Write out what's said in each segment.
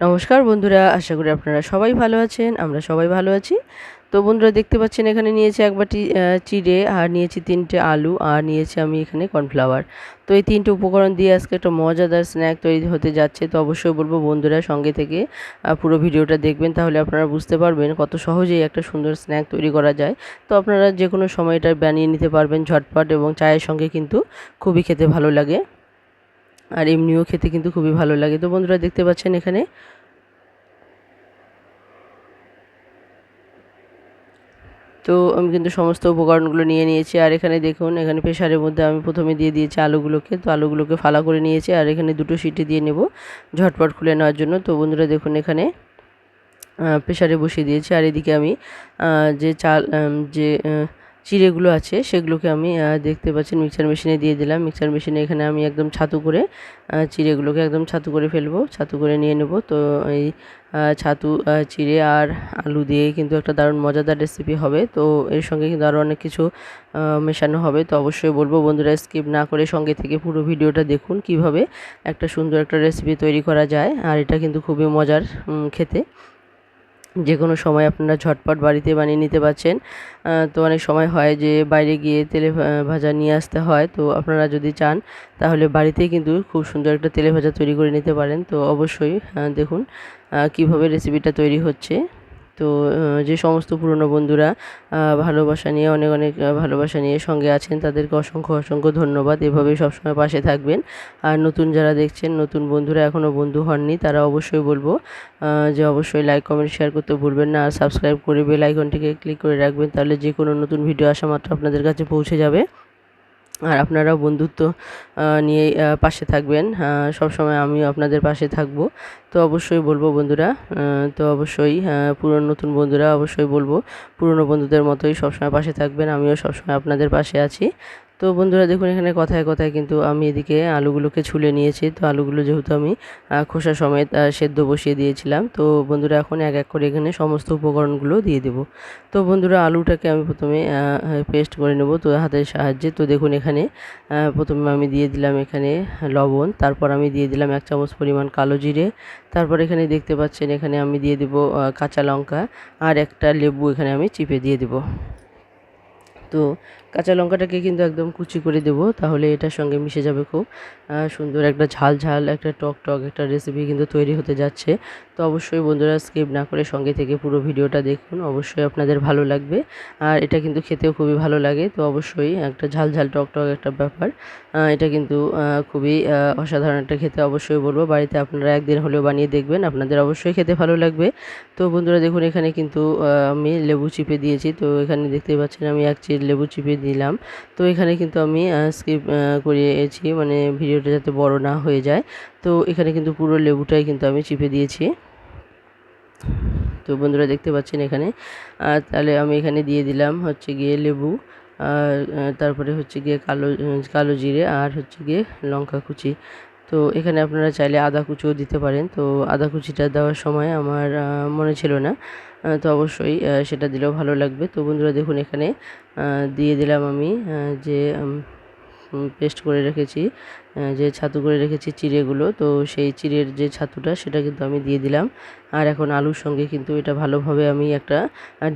নমস্কার বন্ধুরা, আশা করি আপনারা সবাই ভালো আছেন। আমরা সবাই ভালো আছি। তো বন্ধুরা দেখতে পাচ্ছেন এখানে নিয়েছি এক বাটি চিড়ে, আর নিয়েছি 3টে আলু, আর নিয়েছি আমি এখানে কর্নফ্লাওয়ার। তো এই 3টে উপকরণ দিয়ে আজকে একটা মজাদার স্ন্যাক তৈরি হতে যাচ্ছে। তো অবশ্যই বলব বন্ধুরা সঙ্গে থেকে পুরো ভিডিওটা দেখবেন, তাহলে আপনারা বুঝতে পারবেন কত সহজেই একটা সুন্দর স্ন্যাক তৈরি করা যায়। তো আপনারা যেকোনো সময় এটা বানিয়ে নিতে পারবেন ঝটপট, এবং চায়ের সঙ্গে কিন্তু খুবই খেতে ভালো লাগে, আর এমনিও খেতে কিন্তু খুবই ভালো লাগে। তো বন্ধুরা দেখতে পাচ্ছেন এখানে তো আমি কিন্তু সমস্ত উপকরণগুলো নিয়ে নিয়েছি। আর এখানে দেখুন, এখানে প্রেসারের মধ্যে আমি প্রথমে দিয়ে দিয়েছি আলুগুলোকে। তো আলুগুলোকে ফালা করে নিয়েছি, আর এখানে 2টো সিটি দিয়ে নেব ঝটপট খুলে নেওয়ার জন্য। তো বন্ধুরা দেখুন এখানে প্রেসারে বসিয়ে দিয়েছি, আর এদিকে আমি যে চাল যে চিড়েগুলো আছে সেগুলোকে আমি দেখতে পাচ্ছেন মিক্সার মেশিনে দিয়ে দিলাম। মিক্সার মেশিনে এখানে আমি একদম ছাতু করে চিড়েগুলোকে একদম ছাতু করে ফেলবো, ছাতু করে নিয়ে নেব। তো এই ছাতু চিড়ে আর আলু দিয়ে কিন্তু একটা দারুণ মজাদার রেসিপি হবে। তো এর সঙ্গে কিন্তু আরও অনেক কিছু মেশানো হবে। তো অবশ্যই বলবো বন্ধুরা স্কিপ না করে সঙ্গে থেকে পুরো ভিডিওটা দেখুন, কিভাবে একটা সুন্দর একটা রেসিপি তৈরি করা যায়। আর এটা কিন্তু খুবই মজার খেতে। যে কোনো সময় আপনারা ঝটপট বাড়িতে বানিয়ে নিতে পারছেন। তো অনেক সময় হয় যে বাইরে গিয়ে তেলে ভাজা নিয়ে আসতে হয়। তো আপনারা যদি চান তাহলে বাড়িতেই কিন্তু খুব সুন্দর একটা তেলে ভাজা তৈরি করে নিতে পারেন। তো অবশ্যই দেখুন কিভাবে রেসিপিটা তৈরি হচ্ছে। তো যে সমস্ত পুরনো বন্ধুরা ভালোবাসা নিয়ে অনেক অনেক ভালোবাসা নিয়ে সঙ্গে আছেন, তাদেরকে অসংখ্য অসংখ্য ধন্যবাদ। এভাবেই সবসময় পাশে থাকবেন। আর নতুন যারা দেখছেন, নতুন বন্ধুরা এখনও বন্ধু হননি, তারা অবশ্যই বলবো যে অবশ্যই লাইক কমেন্ট শেয়ার করতে ভুলবেন না, আর সাবস্ক্রাইব করে বেল আইকনটিকে ক্লিক করে রাখবেন, তাহলে যে কোনো নতুন ভিডিও আসা মাত্র আপনাদের কাছে পৌঁছে যাবে। আর আপনারাও বন্ধুত্ব নিয়ে পাশে থাকবেন। সবসময় আমিও আপনাদের পাশে থাকব। তো অবশ্যই বলবো বন্ধুরা, তো অবশ্যই পুরনো নতুন বন্ধুরা অবশ্যই বলবো পুরনো বন্ধুদের মতোই সবসময় পাশে থাকবেন। আমিও সবসময় আপনাদের পাশে আছি। তো বন্ধুরা দেখুন এখানে কথায় কথায় কিন্তু আমি এদিকে আলুগুলোকে ছুলে নিয়েছি। তো আলুগুলো যেহেতু আমি খোসা সমেত সেদ্ধ বসিয়ে দিয়েছিলাম। তো বন্ধুরা এখন এক এক করে এখানে সমস্ত উপকরণগুলো দিয়ে দেব। তো বন্ধুরা আলুটাকে আমি প্রথমে পেস্ট করে নেব তো হাতের সাহায্যে। তো দেখুন এখানে প্রথমে আমি দিয়ে দিলাম এখানে লবণ, তারপর আমি দিয়ে দিলাম 1 চামচ পরিমাণ কালো জিরে, তারপর এখানে দেখতে পাচ্ছেন এখানে আমি দিয়ে দেব কাঁচা লঙ্কা, আর একটা লেবু এখানে আমি চিপে দিয়ে দেব। তো কাঁচা লঙ্কাটাকে কিন্তু একদম কুচি করে দেব, তাহলে এটার সঙ্গে মিশে যাবে খুব সুন্দর একটা ঝাল ঝাল একটা টক টক একটা রেসিপি কিন্তু তৈরি হতে যাচ্ছে। তো অবশ্যই বন্ধুরা স্কিপ না করে সঙ্গে থেকে পুরো ভিডিওটা দেখুন, অবশ্যই আপনাদের ভালো লাগবে। আর এটা কিন্তু খেতেও খুবই ভালো লাগে। তো অবশ্যই একটা ঝাল ঝাল টক টক একটা ব্যাপার, এটা কিন্তু খুবই অসাধারণ একটা খেতে। অবশ্যই বলবো বাড়িতে আপনারা একদিন হলেও বানিয়ে দেখবেন, আপনাদের অবশ্যই খেতে ভালো লাগবে। তো বন্ধুরা দেখুন এখানে কিন্তু আমি লেবু চিপে দিয়েছি। তো এখানে দেখতেই পাচ্ছেন আমি এক চিড় লেবু চিপে দিলাম। তো এখানে কিন্তু আমি স্কিপ করিয়েছি, মানে ভিডিওটা যাতে বড় না হয়ে যায়। তো এখানে কিন্তু পুরো লেবুটাই কিন্তু আমি চিপে দিয়েছি। তো বন্ধুরা দেখতে পাচ্ছেন এখানে তাহলে আমি এখানে দিয়ে দিলাম হচ্ছে গিয়ে লেবু, আর তারপরে হচ্ছে গিয়ে কালো জিরে, আর হচ্ছে গিয়ে লঙ্কা কুচি। তো এখানে আপনারা চাইলে আদা কুচিও দিতে পারেন। তো আদা কুচিটা দেওয়ার সময় আমার মনে ছিল না, তো অবশ্যই সেটা দিলেও ভালো লাগবে। তো বন্ধুরা দেখুন এখানে দিয়ে দিলাম আমি যে পেস্ট করে রেখেছি, যে ছাতু করে রেখেছি চিড়েগুলো। তো সেই চিড়ের যে ছাতুটা সেটা কিন্তু আমি দিয়ে দিলাম। আর এখন আলুর সঙ্গে কিন্তু এটা ভালোভাবে আমি একটা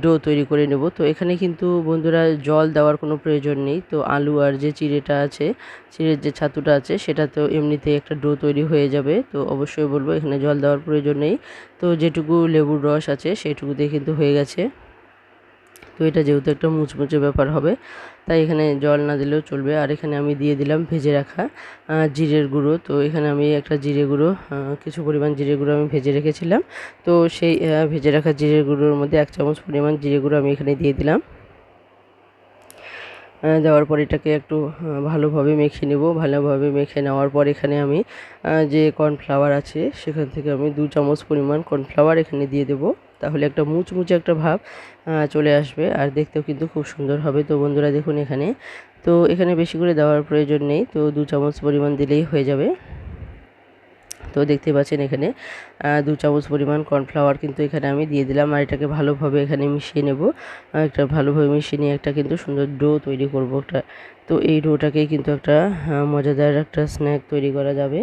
ডো তৈরি করে নেব। তো এখানে কিন্তু বন্ধুরা জল দেওয়ার কোনো প্রয়োজন নেই। তো আলু আর যে চিড়েটা আছে, চিড়ের যে ছাতুটা আছে, সেটা তো এমনিতেই একটা ডো তৈরি হয়ে যাবে। তো অবশ্যই বলবো এখানে জল দেওয়ার প্রয়োজন নেই। তো যেটুকু লেবুর রস আছে সেইটুকুতে কিন্তু হয়ে গেছে। তো এটা যেহেতু একটা মুচমুচে ব্যাপার হবে, তাই এখানে জল না দিলেও চলবে। আর এখানে আমি দিয়ে দিলাম ভেজে রাখা জিরের গুঁড়ো। তো এখানে আমি একটা জিরে গুঁড়ো, কিছু পরিমাণ জিরে গুঁড়ো আমি ভেজে রেখেছিলাম। তো সেই ভেজে রাখা জিরের গুঁড়োর মধ্যে 1 চামচ পরিমাণ জিরে গুঁড়ো আমি এখানে দিয়ে দিলাম। দেওয়ার পর এটাকে একটু ভালোভাবে মেখে নেব। ভালোভাবে মেখে নেওয়ার পর এখানে আমি যে কর্নফ্লাওয়ার আছে সেখান থেকে আমি 2 চামচ পরিমাণ কর্নফ্লাওয়ার এখানে দিয়ে দেব। তাহলে একটা মুচমুচে একটা ভাব চলে আসবে, আর দেখতেও কিন্তু খুব সুন্দর হবে। তো বন্ধুরা দেখুন এখানে, তো এখানে বেশি করে দেওয়ার প্রয়োজন নেই, তো 2 চামচ পরিমাণ দিলেই হয়ে যাবে। তো দেখতে পাচ্ছেন এখানে 2 চামচ পরিমাণ কর্নফ্লাওয়ার কিন্তু এখানে আমি দিয়ে দিলাম, আর এটাকে ভালোভাবে এখানে মিশিয়ে নেব। একটা ভালোভাবে মিশিয়ে নিয়ে একটা কিন্তু সুন্দর ডো তৈরি করব একটা। তো এই ডোটাকেই কিন্তু একটা মজাদার একটা স্ন্যাক তৈরি করা যাবে।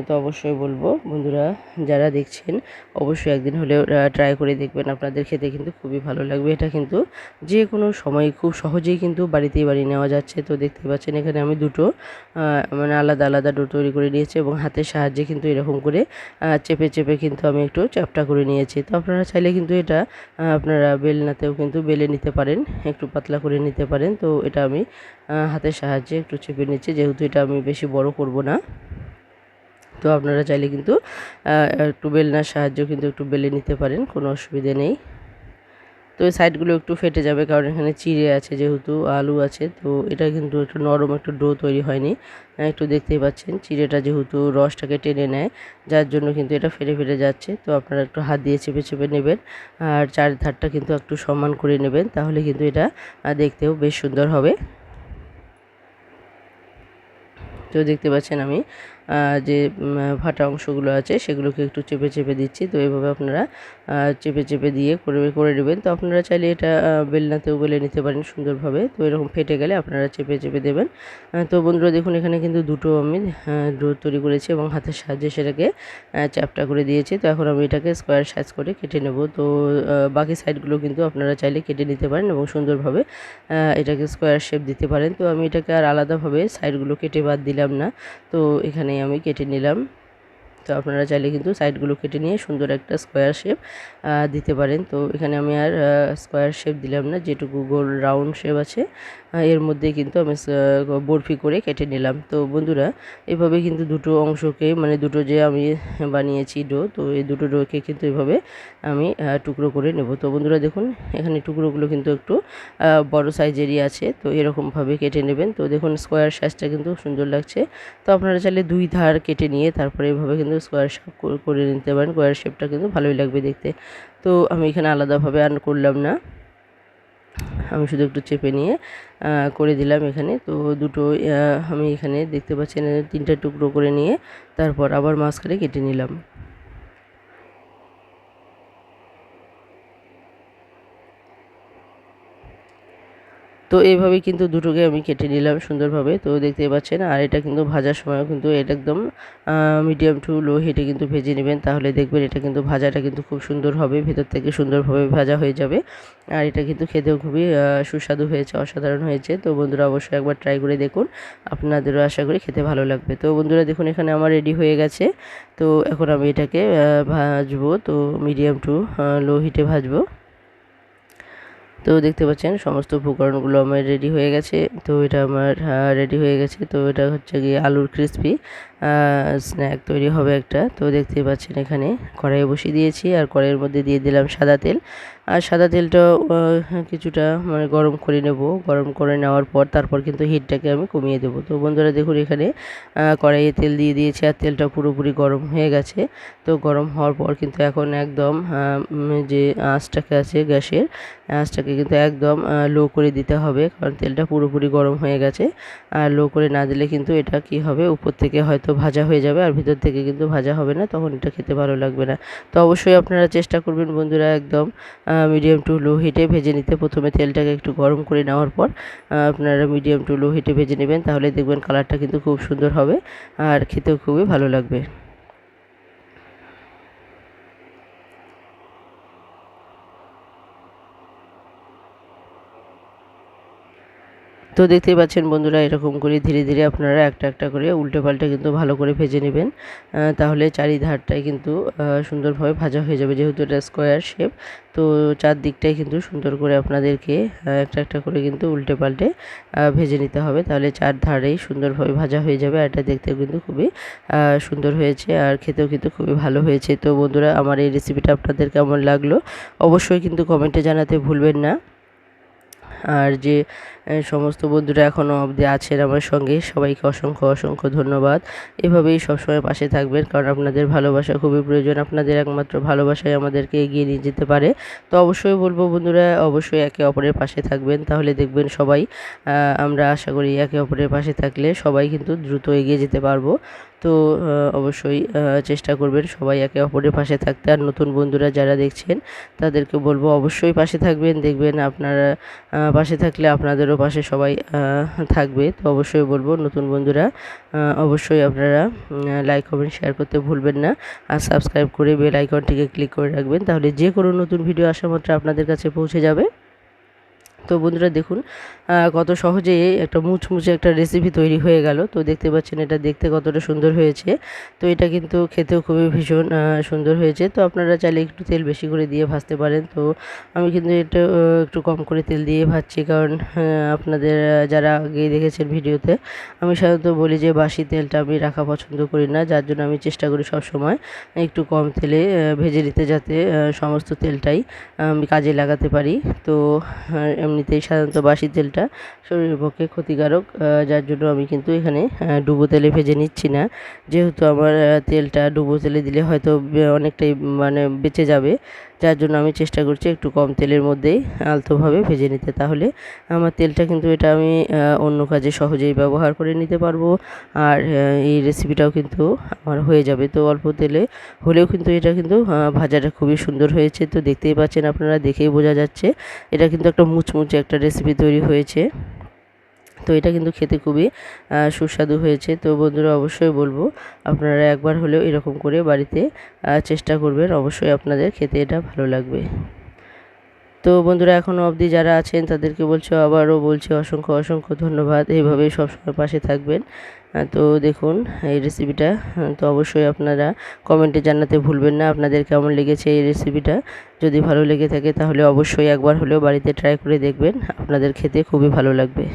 তো অবশ্যই বলবো বন্ধুরা যারা দেখছেন অবশ্যই একদিন হলেও ট্রাই করে দেখবেন, আপনাদের খেতে কিন্তু খুবই ভালো লাগবে। এটা কিন্তু যে কোনো সময় খুব সহজেই কিন্তু বাড়িতেই বানিয়ে নেওয়া যাচ্ছে। তো দেখতে পাচ্ছেন এখানে আমি দুটো মানে আলাদা আলাদা ডো তৈরি করে নিয়েছি এবং হাতের সাহায্যে কিন্তু এরকম করে চেপে চেপে কিন্তু আমি একটু চ্যাপ্টা করে নিয়েছি। তো আপনারা চাইলে কিন্তু এটা আপনারা বেলনাতেও কিন্তু বেলে নিতে পারেন, একটু পাতলা করে নিতে পারেন। তো এটা আমি হাতের সাহায্যে একটু চেপে নিচ্ছি, যেহেতু এটা আমি বেশি বড় করব না। তো আপনারা চাইলে কিন্তু একটু বেলনার সাহায্যেও কিন্তু একটু বেলে নিতে পারেন, কোনো অসুবিধে নেই। তো এই সাইডগুলো একটু ফেটে যাবে, কারণ এখানে চিড়ে আছে, যেহেতু আলু আছে। তো এটা কিন্তু একটু নরম, একটু ডো তৈরি হয়নি। একটু দেখতেই পাচ্ছেন চিড়েটা যেহেতু রসটাকে টেনে নেয়, যার জন্য কিন্তু এটা ফেটে ফেটে যাচ্ছে। তো আপনারা একটু হাত দিয়ে চেপে চেপে নেবেন, আর চারধারটা কিন্তু একটু সমান করে নেবেন, তাহলে কিন্তু এটা দেখতেও বেশ সুন্দর হবে। তো দেখতে পাচ্ছেন আমি যে ফাটা অংশগুলো আছে সেগুলোকে একটু চেপে চেপে দিচ্ছি। তো এইভাবে আপনারা চেপে চেপে দিয়ে করে নেবেন। তো আপনারা চাইলে এটা বেলনাতেও বেলে নিতে পারেন সুন্দরভাবে। তো এরকম ফেটে গেলে আপনারা চেপে চেপে দেবেন। তো বন্ধুরা দেখুন এখানে কিন্তু দুটো আমি ডো তৈরি করেছি এবং হাতের সাহায্যে সেটাকে চ্যাপ্টা করে দিয়েছি। তো এখন আমি এটাকে স্কোয়ার সাইজ করে কেটে নেব। তো বাকি সাইডগুলো কিন্তু আপনারা চাইলে কেটে নিতে পারেন এবং সুন্দরভাবে এটাকে স্কোয়ার শেপ দিতে পারেন। তো আমি এটাকে আর আলাদাভাবে সাইডগুলো কেটে বাদ দিলাম না, তো এখানেই আমি কেটে নিলাম। তো আপনারা চাইলে কিন্তু সাইডগুলো কেটে নিয়ে সুন্দর একটা স্কোয়ার শেপ দিতে পারেন। তো এখানে আমি আর স্কোয়ার শেপ দিলাম না, যেটুকু গোল রাউন্ড শেপ আছে এর মধ্যে কিন্তু আমি বরফি করে কেটে নিলাম। তো বন্ধুরা এভাবে কিন্তু দুটো অংশকে, মানে দুটো যে আমি বানিয়েছি ডো, তো এই দুটো ডোকে কিন্তু এভাবে আমি টুকরো করে নেব। তো বন্ধুরা দেখুন এখানে টুকরোগুলো কিন্তু একটু বড় সাইজেরই আছে। তো এরকমভাবে কেটে নেবেন। তো দেখুন স্কোয়ার সাইজটা কিন্তু সুন্দর লাগছে। তো আপনারা চাইলে দুই ধার কেটে নিয়ে তারপরে এভাবে কিন্তু স্কোয়ার শেপ করে নিতে পারেন। স্কোয়ার শেপটা কিন্তু ভালোই লাগবে দেখতে। তো আমি এখানে আলাদাভাবে আর করলাম না, আমি শুধু একটু চেপে নিয়ে করে দিলাম এখানে। তো দুটো আমি এখানে দেখতে পাচ্ছেন তিনটা টুকরো করে নিয়ে তারপর আবার মাঝখানে কেটে নিলাম। তো এইভাবে কিন্তু দুটোকে আমি কেটে নিলাম সুন্দরভাবে। তো দেখতেই পাচ্ছেন, আর এটা কিন্তু ভাজার সময়ও কিন্তু এটা একদম মিডিয়াম টু লো হিটে কিন্তু ভেজে নেবেন, তাহলে দেখবেন এটা কিন্তু ভাজাটা কিন্তু খুব সুন্দর হবে, ভেতর থেকে সুন্দরভাবে ভাজা হয়ে যাবে। আর এটা কিন্তু খেতেও খুবই সুস্বাদু হয়েছে, অসাধারণ হয়েছে। তো বন্ধুরা অবশ্যই একবার ট্রাই করে দেখুন, আপনাদেরও আশা করি খেতে ভালো লাগবে। তো বন্ধুরা দেখুন এখানে আমার রেডি হয়ে গেছে। তো এখন আমি এটাকে ভাজবো, তো মিডিয়াম টু লো হিটে ভাজবো। তো দেখতে পাচ্ছেন সমস্ত উপকরণগুলো আমার রেডি হয়ে গেছে। তো এটা আমার রেডি হয়ে গেছে। তো এটা হচ্ছে গিয়ে আলুর ক্রিসপি স্ন্যাক তৈরি হবে একটা। তো দেখতেই পাচ্ছেন এখানে কড়াইয়ে বসিয়ে দিয়েছি, আর কড়াইয়ের মধ্যে দিয়ে দিলাম সাদা তেল। আর সাদা তেলটা কিছুটা মানে গরম করে নেব। গরম করে নেওয়ার পর তারপর কিন্তু হিটটাকে আমি কমিয়ে দেবো। তো বন্ধুরা দেখুন এখানে কড়াইয়ে তেল দিয়ে দিয়েছি, আর তেলটা পুরোপুরি গরম হয়ে গেছে। তো গরম হওয়ার পর কিন্তু এখন একদম যে আঁচটাকে আছে গ্যাসের আঁচটাকে কিন্তু একদম লো করে দিতে হবে, কারণ তেলটা পুরোপুরি গরম হয়ে গেছে। আর লো করে না দিলে কিন্তু এটা কি হবে, উপর থেকে হয়তো ভাজা হয়ে যাবে আর ভিতর থেকে কিন্তু ভাজা হবে না, তখন এটা খেতে ভালো লাগবে না। তো অবশ্যই আপনারা চেষ্টা করবেন বন্ধুরা একদম মিডিয়াম টু লো হিটে ভেজে নিতে। প্রথমে তেলটাকে একটু গরম করে নেওয়ার পর আপনারা মিডিয়াম টু লো হিটে ভেজে নেবেন, তাহলে দেখবেন কালারটা কিন্তু খুব সুন্দর হবে আর খেতেও খুবই ভালো লাগবে। তো দেখতেই পাচ্ছেন বন্ধুরা এরকম করে ধীরে ধীরে আপনারা একটা একটা করে উল্টে পাল্টে কিন্তু ভালো করে ভেজে নেবেন, তাহলে চারিধারটাই কিন্তু সুন্দরভাবে ভাজা হয়ে যাবে, যেহেতু এটা স্কোয়ার শেপ। তো চারদিকটাই কিন্তু সুন্দর করে আপনাদেরকে একটা একটা করে কিন্তু উল্টে পাল্টে ভেজে নিতে হবে, তাহলে চার ধারেই সুন্দরভাবে ভাজা হয়ে যাবে। আর এটা দেখতেও কিন্তু খুবই সুন্দর হয়েছে আর খেতেও কিন্তু খুবই ভালো হয়েছে। তো বন্ধুরা আমার এই রেসিপিটা আপনাদের কেমন লাগলো অবশ্যই কিন্তু কমেন্টে জানাতে ভুলবেন না। আর যে সমস্ত বন্ধুরা এখনও অবধি আছেন আমার সঙ্গে, সবাইকে অসংখ্য অসংখ্য ধন্যবাদ। এভাবেই সবসময় পাশে থাকবেন, কারণ আপনাদের ভালোবাসা খুবই প্রয়োজন। আপনাদের একমাত্র ভালোবাসাই আমাদেরকে এগিয়ে নিয়ে যেতে পারে। তো অবশ্যই বলবো বন্ধুরা অবশ্যই একে অপরের পাশে থাকবেন, তাহলে দেখবেন সবাই আমরা আশা করি একে অপরের পাশে থাকলে সবাই কিন্তু দ্রুত এগিয়ে যেতে পারবো। তো অবশ্যই চেষ্টা করবেন সবাই একে অপরের পাশে থাকতে। আর নতুন বন্ধুরা যারা দেখছেন তাদেরকে বলবো অবশ্যই পাশে থাকবেন, দেখবেন আপনারা পাশে থাকলে আপনাদেরও বন্ধুদেরও পাশে সবাই থাকবে। তো অবশ্যই বলবো নতুন বন্ধুরা অবশ্যই আপনারা লাইক কমেন্ট শেয়ার করতে ভুলবেন না, আর সাবস্ক্রাইব করে বেল আইকনটিকে ক্লিক করে রাখবেন, তাহলে যে কোনো নতুন ভিডিও আসা মাত্র আপনাদের কাছে পৌঁছে যাবে। তো বন্ধুরা দেখুন কত সহজে একটা মুচমুচে একটা রেসিপি তৈরি হয়ে গেল। তো দেখতে পাচ্ছেন এটা দেখতে কতটা সুন্দর হয়েছে। তো এটা কিন্তু খেতেও খুবই ভীষণ সুন্দর হয়েছে। তো আপনারা চাইলে একটু তেল বেশি করে দিয়ে ভাজতে পারেন। তো আমি কিন্তু এটা একটু কম করে তেল দিয়ে ভাজছি, কারণ আপনাদের যারা আগে দেখেছেন ভিডিওতে আমি সাধারণত বলি যে বাসি তেলটা আমি রাখা পছন্দ করি না, যার জন্য আমি চেষ্টা করি সবসময় একটু কম তেলে ভেজে নিতে, যাতে সমস্ত তেলটাই আমি কাজে লাগাতে পারি। তো এমনিতেই সাধারণত বাসি তেলটা শরীরের পক্ষে ক্ষতিকারক, যার জন্য আমি কিন্তু এখানে ডুবো তেলে ভেজে নিচ্ছি না। যেহেতু আমার তেলটা ডুবো তেলে দিলে হয়তো অনেকটাই মানে বেঁচে যাবে, যার জন্য আমি চেষ্টা করছি একটু কম তেলের মধ্যেই আলতোভাবে ভেজে নিতে। তাহলে আমার তেলটা কিন্তু এটা আমি অন্য কাজে সহজেই ব্যবহার করে নিতে পারবো, আর এই রেসিপিটাও কিন্তু আমার হয়ে যাবে। তো অল্প তেলে হলেও কিন্তু এটা কিন্তু ভাজাটা খুবই সুন্দর হয়েছে। তো দেখতেই পাচ্ছেন আপনারা, দেখেই বোঝা যাচ্ছে এটা কিন্তু একটা মুচমুচে একটা রেসিপি তৈরি হয়েছে। তো এটা কিন্তু খেতে খুবই সুস্বাদু হয়েছে। তো বন্ধুরা অবশ্যই বলবো আপনারা একবার হলেও এরকম করে বাড়িতে চেষ্টা করবেন, অবশ্যই আপনাদের খেতে এটা ভালো লাগবে। তো বন্ধুরা এখনও অবধি যারা আছেন তাদেরকে আবারও বলছি অসংখ্য অসংখ্য ধন্যবাদ। এইভাবেই সবসময় পাশে থাকবেন। তো দেখুন এই রেসিপিটা, তো অবশ্যই আপনারা কমেন্টে জানাতে ভুলবেন না আপনাদের কেমন লেগেছে এই রেসিপিটা। যদি ভালো লেগে থাকে তাহলে অবশ্যই একবার হলেও বাড়িতে ট্রাই করে দেখবেন, আপনাদের খেতে খুবই ভালো লাগবে।